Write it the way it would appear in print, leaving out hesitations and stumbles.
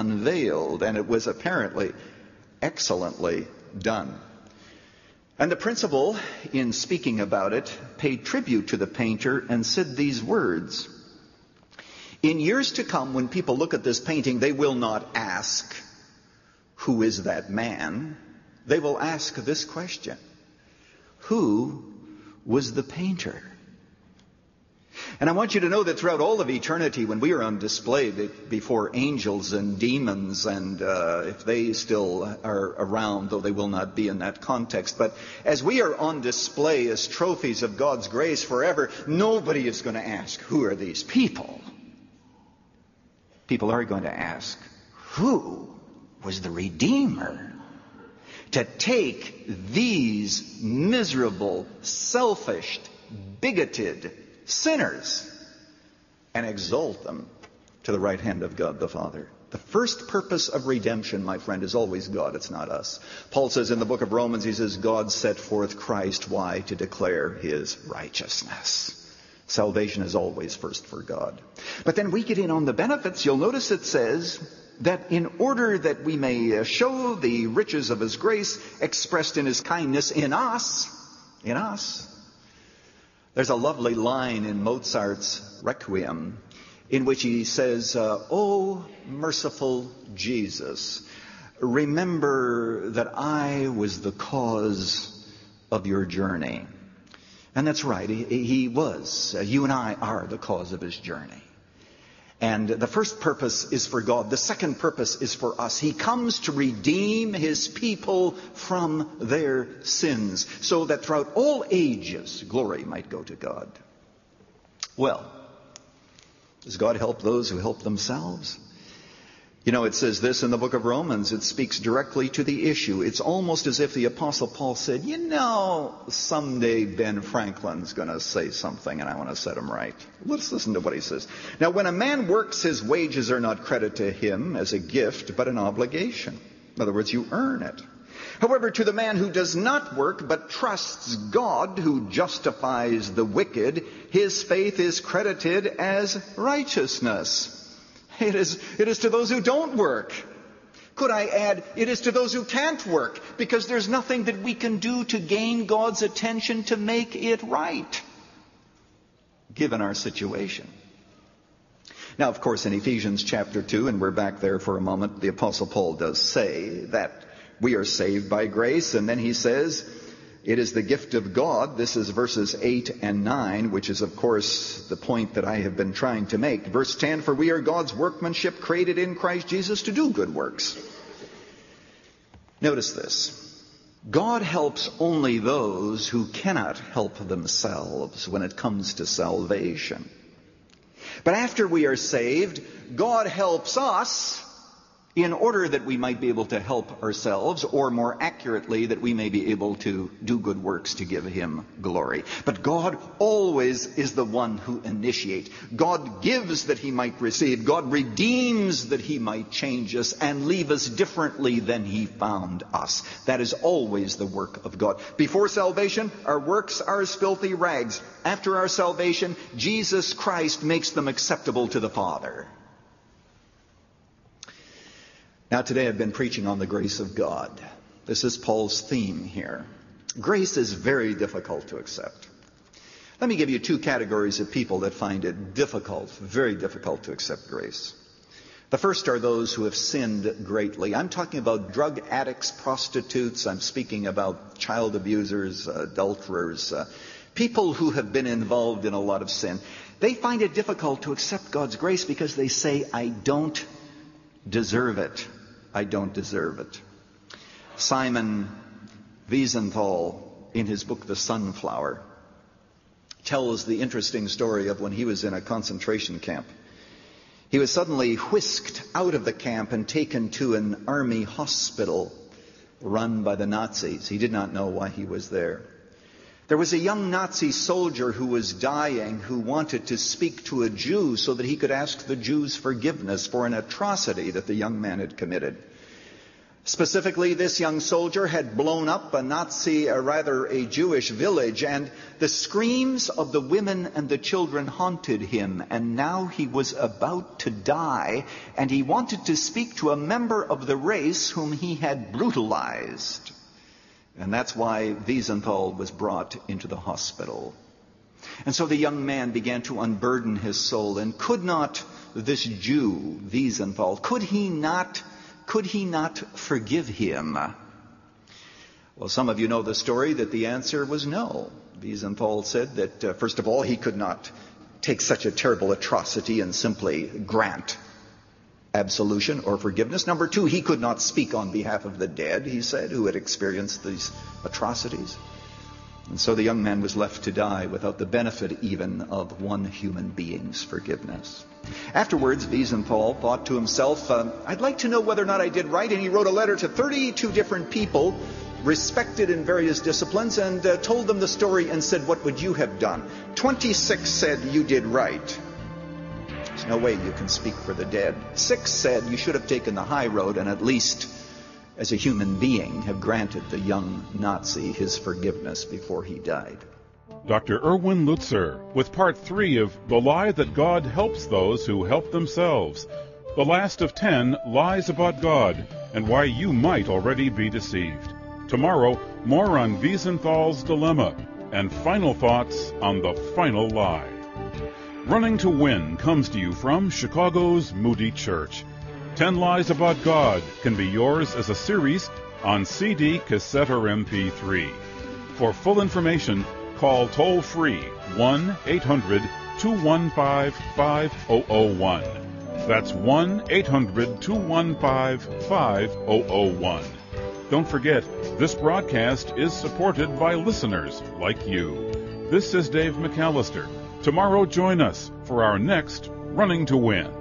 unveiled, and it was apparently excellently done. And the principal, in speaking about it, paid tribute to the painter and said these words: "In years to come, when people look at this painting, they will not ask, 'Who is that man?' They will ask this question: 'Who was the painter?'" And I want you to know that throughout all of eternity, when we are on display before angels and demons, and if they still are around, though they will not be in that context, but as we are on display as trophies of God's grace forever, nobody is going to ask, "Who are these people?" People are going to ask, "Who was the Redeemer to take these miserable, selfish, bigoted sinners and exalt them to the right hand of God the Father?" The first purpose of redemption, my friend, is always God. It's not us. Paul says in the book of Romans, he says, God set forth Christ. Why? To declare his righteousness. Salvation is always first for God. But then we get in on the benefits. You'll notice it says that in order that we may show the riches of his grace expressed in his kindness in us, there's a lovely line in Mozart's Requiem in which he says, "O merciful Jesus, remember that I was the cause of your journey." And that's right, he was. You and I are the cause of his journey. And the first purpose is for God. The second purpose is for us. He comes to redeem his people from their sins, so that throughout all ages, glory might go to God. Well, does God help those who help themselves? You know, it says this in the book of Romans. It speaks directly to the issue. It's almost as if the Apostle Paul said, someday Ben Franklin's going to say something and I want to set him right. Let's listen to what he says. "Now, when a man works, his wages are not credited to him as a gift, but an obligation." In other words, you earn it. "However, to the man who does not work, but trusts God, who justifies the wicked, his faith is credited as righteousness." It is to those who don't work. Could I add, it is to those who can't work, because there's nothing that we can do to gain God's attention to make it right, given our situation. Now, of course, in Ephesians chapter 2, and we're back there for a moment, the Apostle Paul does say that we are saved by grace, and then he says, it is the gift of God. This is verses 8 and 9, which is, of course, the point that I have been trying to make. Verse 10, "For we are God's workmanship, created in Christ Jesus to do good works." Notice this. God helps only those who cannot help themselves when it comes to salvation. But after we are saved, God helps us in order that we might be able to help ourselves, or more accurately, that we may be able to do good works to give him glory. But God always is the one who initiates. God gives that he might receive. God redeems that he might change us and leave us differently than he found us. That is always the work of God. Before salvation, our works are as filthy rags. After our salvation, Jesus Christ makes them acceptable to the Father. Now, today I've been preaching on the grace of God. This is Paul's theme here. Grace is very difficult to accept. Let me give you two categories of people that find it difficult, very difficult to accept grace. The first are those who have sinned greatly. I'm talking about drug addicts, prostitutes. I'm speaking about child abusers, adulterers, people who have been involved in a lot of sin. They find it difficult to accept God's grace because they say, "I don't deserve it. I don't deserve it." Simon Wiesenthal, in his book The Sunflower, tells the interesting story of when he was in a concentration camp. He was suddenly whisked out of the camp and taken to an army hospital run by the Nazis. He did not know why he was there. There was a young Nazi soldier who was dying, who wanted to speak to a Jew so that he could ask the Jews forgiveness for an atrocity that the young man had committed. Specifically, this young soldier had blown up a Jewish village, and the screams of the women and the children haunted him, and now he was about to die, and he wanted to speak to a member of the race whom he had brutalized. And that's why Wiesenthal was brought into the hospital. And so the young man began to unburden his soul, and could not this Jew, Wiesenthal, could he not forgive him? Well, some of you know the story that the answer was no. Wiesenthal said that, first of all, he could not take such a terrible atrocity and simply grant absolution or forgiveness. Number two, he could not speak on behalf of the dead, he said, who had experienced these atrocities. And so the young man was left to die without the benefit even of one human being's forgiveness. Afterwards, Wiesenthal thought to himself, I'd like to know whether or not I did right. And he wrote a letter to 32 different people, respected in various disciplines, and told them the story and said, what would you have done? 26 said, you did right. There's no way you can speak for the dead. 6 said, you should have taken the high road and at least, as a human being, have granted the young Nazi his forgiveness before he died. Dr. Erwin Lutzer with part 3 of The Lie That God Helps Those Who Help Themselves. The last of 10 lies about God and why you might already be deceived. Tomorrow, more on Wiesenthal's dilemma and final thoughts on the final lie. Running to Win comes to you from Chicago's Moody Church. 10 Lies About God can be yours as a series on CD, cassette, or MP3. For full information, call toll-free 1-800-215-5001. That's 1-800-215-5001. Don't forget, this broadcast is supported by listeners like you. This is Dave McAllister. Tomorrow, join us for our next Running to Win.